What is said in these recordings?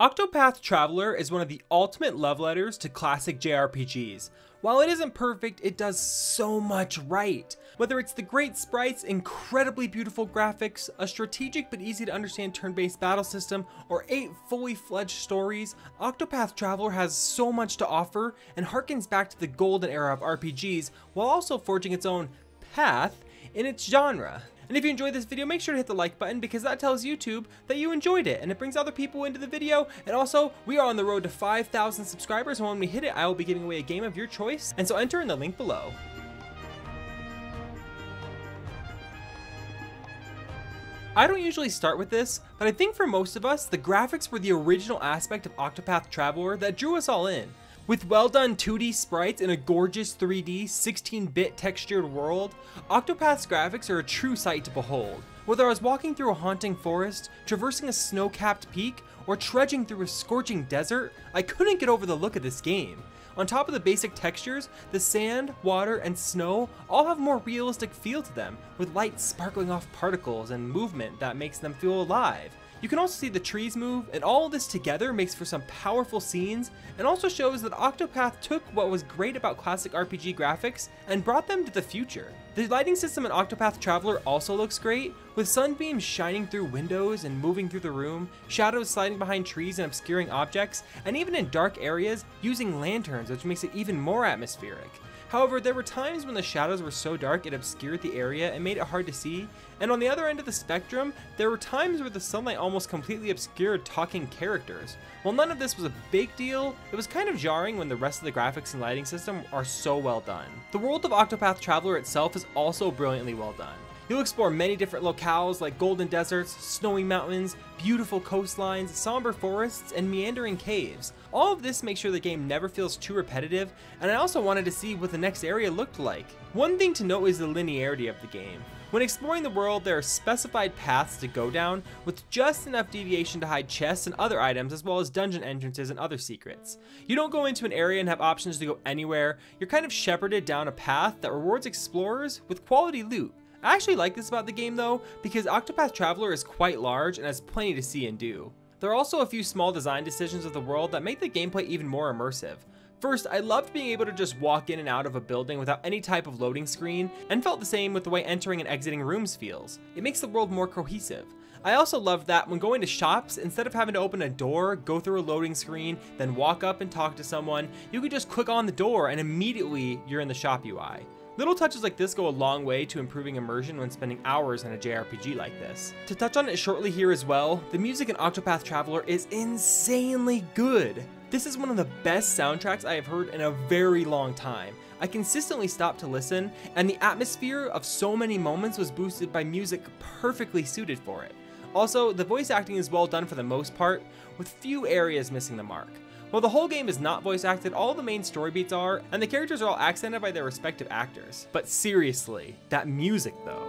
Octopath Traveler is one of the ultimate love letters to classic JRPGs. While it isn't perfect, it does so much right. Whether it's the great sprites, incredibly beautiful graphics, a strategic but easy to understand turn-based battle system, or 8 fully fledged stories, Octopath Traveler has so much to offer and harkens back to the golden era of RPGs while also forging its own path in its genre. And if you enjoyed this video, make sure to hit the like button because that tells YouTube that you enjoyed it and it brings other people into the video. And also, we are on the road to 5,000 subscribers, and when we hit it, I will be giving away a game of your choice. And so enter in the link below. I don't usually start with this, but I think for most of us, the graphics were the original aspect of Octopath Traveler that drew us all in. With well done 2D sprites in a gorgeous 3D 16-bit textured world, Octopath's graphics are a true sight to behold. Whether I was walking through a haunting forest, traversing a snow-capped peak, or trudging through a scorching desert, I couldn't get over the look of this game. On top of the basic textures, the sand, water, and snow all have a more realistic feel to them, with light sparkling off particles and movement that makes them feel alive. You can also see the trees move, and all of this together makes for some powerful scenes, and also shows that Octopath took what was great about classic RPG graphics and brought them to the future. The lighting system in Octopath Traveler also looks great, with sunbeams shining through windows and moving through the room, shadows sliding behind trees and obscuring objects, and even in dark areas, using lanterns, which makes it even more atmospheric. However, there were times when the shadows were so dark it obscured the area and made it hard to see, and on the other end of the spectrum, there were times where the sunlight almost completely obscured talking characters. While none of this was a big deal, it was kind of jarring when the rest of the graphics and lighting system are so well done. The world of Octopath Traveler itself is also brilliantly well done. You'll explore many different locales like golden deserts, snowy mountains, beautiful coastlines, somber forests, and meandering caves. All of this makes sure the game never feels too repetitive, and I also wanted to see what the next area looked like. One thing to note is the linearity of the game. When exploring the world, there are specified paths to go down, with just enough deviation to hide chests and other items, as well as dungeon entrances and other secrets. You don't go into an area and have options to go anywhere. You're kind of shepherded down a path that rewards explorers with quality loot. I actually like this about the game though, because Octopath Traveler is quite large and has plenty to see and do. There are also a few small design decisions of the world that make the gameplay even more immersive. First, I loved being able to just walk in and out of a building without any type of loading screen, and felt the same with the way entering and exiting rooms feels. It makes the world more cohesive. I also loved that when going to shops, instead of having to open a door, go through a loading screen, then walk up and talk to someone, you could just click on the door and immediately you're in the shop UI. Little touches like this go a long way to improving immersion when spending hours in a JRPG like this. To touch on it shortly here as well, the music in Octopath Traveler is insanely good. This is one of the best soundtracks I have heard in a very long time. I consistently stopped to listen, and the atmosphere of so many moments was boosted by music perfectly suited for it. Also, the voice acting is well done for the most part, with few areas missing the mark. While the whole game is not voice acted, all the main story beats are, and the characters are all accented by their respective actors. But seriously, that music though.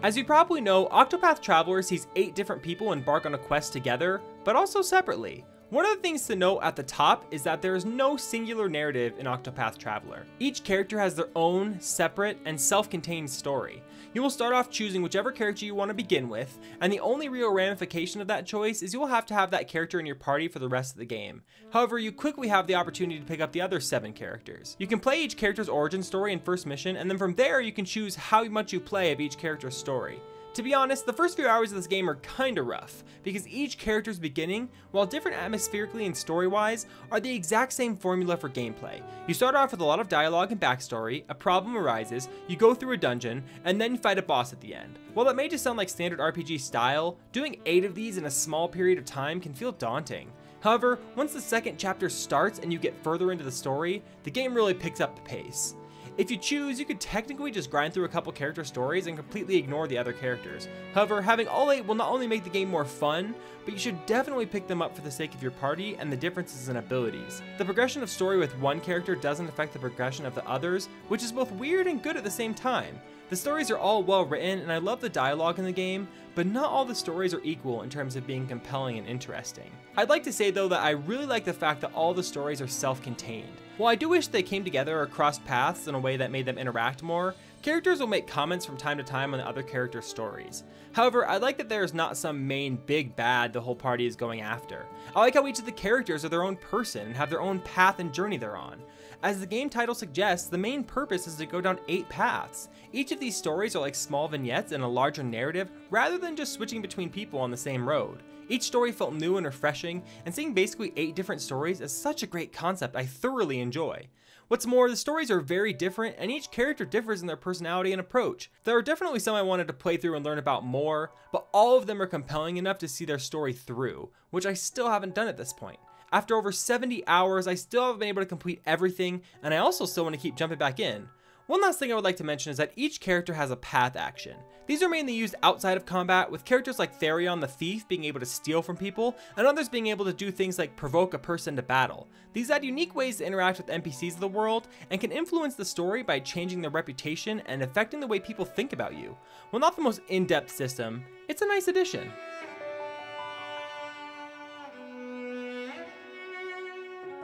As you probably know, Octopath Traveler sees 8 different people embark on a quest together, but also separately. One of the things to note at the top is that there is no singular narrative in Octopath Traveler. Each character has their own, separate, and self-contained story. You will start off choosing whichever character you want to begin with, and the only real ramification of that choice is you will have to have that character in your party for the rest of the game. However, you quickly have the opportunity to pick up the other 7 characters. You can play each character's origin story in first mission, and then from there you can choose how much you play of each character's story. To be honest, the first few hours of this game are kinda rough, because each character's beginning, while different atmospherically and story-wise, are the exact same formula for gameplay. You start off with a lot of dialogue and backstory, a problem arises, you go through a dungeon, and then you fight a boss at the end. While that may just sound like standard RPG style, doing 8 of these in a small period of time can feel daunting. However, once the second chapter starts and you get further into the story, the game really picks up the pace. If you choose, you could technically just grind through a couple character stories and completely ignore the other characters. However, having all 8 will not only make the game more fun, but you should definitely pick them up for the sake of your party and the differences in abilities. The progression of story with one character doesn't affect the progression of the others, which is both weird and good at the same time. The stories are all well written, and I love the dialogue in the game, but not all the stories are equal in terms of being compelling and interesting. I'd like to say though that I really like the fact that all the stories are self-contained. While I do wish they came together or crossed paths in a way that made them interact more, Characters will make comments from time to time on the other characters' stories. However, I like that there is not some main big bad the whole party is going after. I like how each of the characters are their own person and have their own path and journey they're on. As the game title suggests, the main purpose is to go down 8 paths. Each of these stories are like small vignettes in a larger narrative rather than just switching between people on the same road. Each story felt new and refreshing, and seeing basically 8 different stories is such a great concept I thoroughly enjoy. What's more, the stories are very different, and each character differs in their personality and approach. There are definitely some I wanted to play through and learn about more, but all of them are compelling enough to see their story through, which I still haven't done at this point. After over 70 hours, I still haven't been able to complete everything, and I also still want to keep jumping back in. One last thing I would like to mention is that each character has a path action. These are mainly used outside of combat, with characters like Therion the Thief being able to steal from people, and others being able to do things like provoke a person to battle. These add unique ways to interact with NPCs of the world, and can influence the story by changing their reputation and affecting the way people think about you. While not the most in-depth system, it's a nice addition.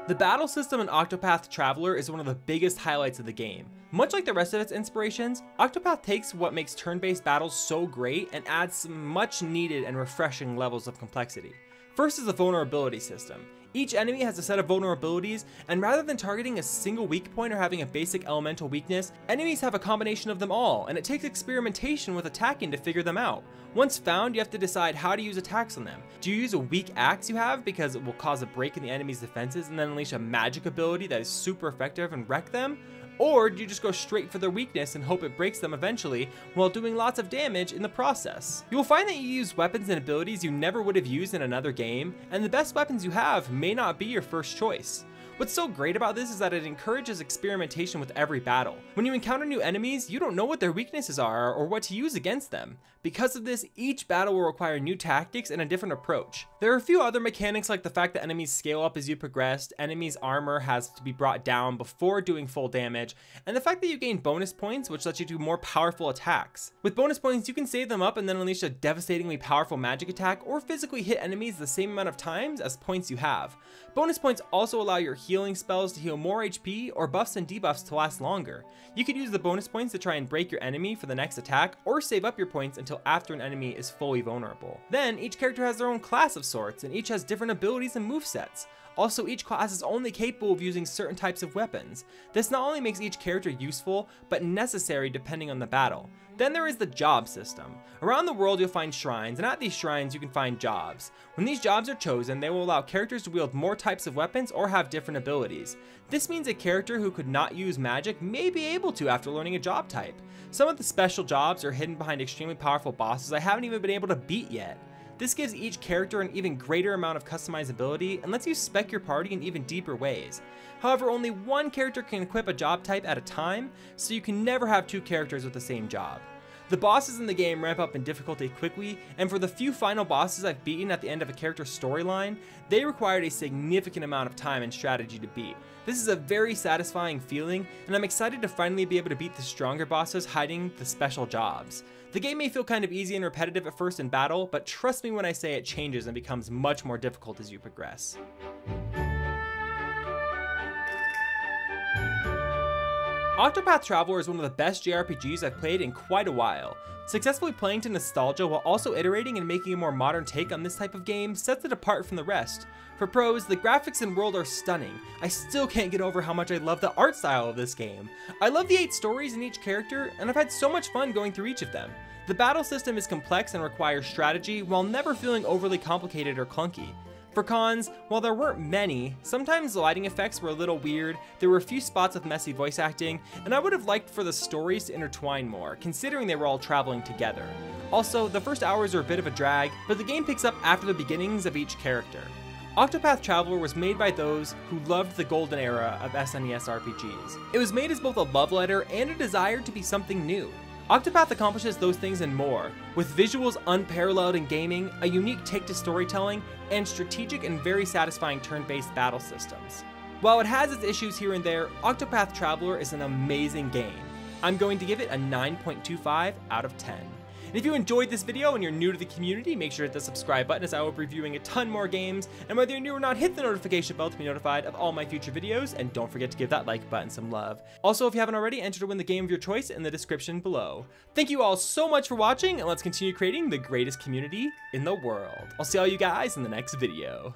The battle system in Octopath Traveler is one of the biggest highlights of the game. Much like the rest of its inspirations, Octopath takes what makes turn-based battles so great and adds some much needed and refreshing levels of complexity. First is the vulnerability system. Each enemy has a set of vulnerabilities, and rather than targeting a single weak point or having a basic elemental weakness, enemies have a combination of them all, and it takes experimentation with attacking to figure them out. Once found, you have to decide how to use attacks on them. Do you use a weak axe you have because it will cause a break in the enemy's defenses and then unleash a magic ability that is super effective and wreck them? Or do you just go straight for their weakness and hope it breaks them eventually while doing lots of damage in the process? You will find that you use weapons and abilities you never would have used in another game, and the best weapons you have may not be your first choice. What's so great about this is that it encourages experimentation with every battle. When you encounter new enemies, you don't know what their weaknesses are or what to use against them. Because of this, each battle will require new tactics and a different approach. There are a few other mechanics like the fact that enemies scale up as you progress, enemies' armor has to be brought down before doing full damage, and the fact that you gain bonus points which lets you do more powerful attacks. With bonus points, you can save them up and then unleash a devastatingly powerful magic attack or physically hit enemies the same amount of times as points you have. Bonus points also allow your healing spells to heal more HP or buffs and debuffs to last longer. You could use the bonus points to try and break your enemy for the next attack, or save up your points until after an enemy is fully vulnerable. Then each character has their own class of sorts, and each has different abilities and movesets. Also, each class is only capable of using certain types of weapons. This not only makes each character useful, but necessary depending on the battle. Then there is the job system. Around the world you'll find shrines, and at these shrines you can find jobs. When these jobs are chosen, they will allow characters to wield more types of weapons or have different abilities. This means a character who could not use magic may be able to after learning a job type. Some of the special jobs are hidden behind extremely powerful bosses I haven't even been able to beat yet. This gives each character an even greater amount of customizability and lets you spec your party in even deeper ways. However, only one character can equip a job type at a time, so you can never have 2 characters with the same job. The bosses in the game ramp up in difficulty quickly, and for the few final bosses I've beaten at the end of a character's storyline, they required a significant amount of time and strategy to beat. This is a very satisfying feeling, and I'm excited to finally be able to beat the stronger bosses hiding the special jobs. The game may feel kind of easy and repetitive at first in battle, but trust me when I say it changes and becomes much more difficult as you progress. Octopath Traveler is one of the best JRPGs I've played in quite a while. Successfully playing to nostalgia while also iterating and making a more modern take on this type of game sets it apart from the rest. For pros, the graphics and world are stunning. I still can't get over how much I love the art style of this game. I love the 8 stories in each character, and I've had so much fun going through each of them. The battle system is complex and requires strategy while never feeling overly complicated or clunky. For cons, while there weren't many, sometimes the lighting effects were a little weird, there were a few spots with messy voice acting, and I would have liked for the stories to intertwine more, considering they were all traveling together. Also, the first hours are a bit of a drag, but the game picks up after the beginnings of each character. Octopath Traveler was made by those who loved the golden era of SNES RPGs. It was made as both a love letter and a desire to be something new. Octopath accomplishes those things and more, with visuals unparalleled in gaming, a unique take to storytelling, and strategic and very satisfying turn-based battle systems. While it has its issues here and there, Octopath Traveler is an amazing game. I'm going to give it a 9.25 out of 10. And if you enjoyed this video and you're new to the community, make sure to hit the subscribe button, as I will be reviewing a ton more games. And whether you're new or not, hit the notification bell to be notified of all my future videos, and don't forget to give that like button some love. Also, if you haven't already, enter to win the game of your choice in the description below. Thank you all so much for watching, and let's continue creating the greatest community in the world. I'll see all you guys in the next video.